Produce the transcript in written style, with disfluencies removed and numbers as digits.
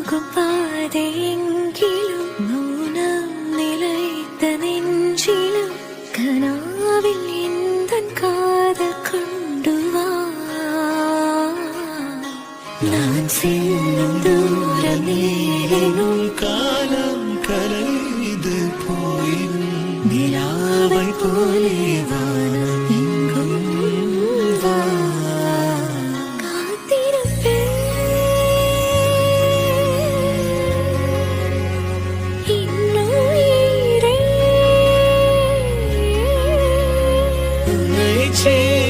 போகும் பாதையெங்கிலும் மௌனம் நிலைத்த நெஞ்சிலும் கனாவில் எந்தன் காதல் கொண்டு வா. நான் செல்லும் தூரம் நேரினும் காலம் கலைந்து போயினும் நிலாவை போலே வானம் எங்கும் வா. See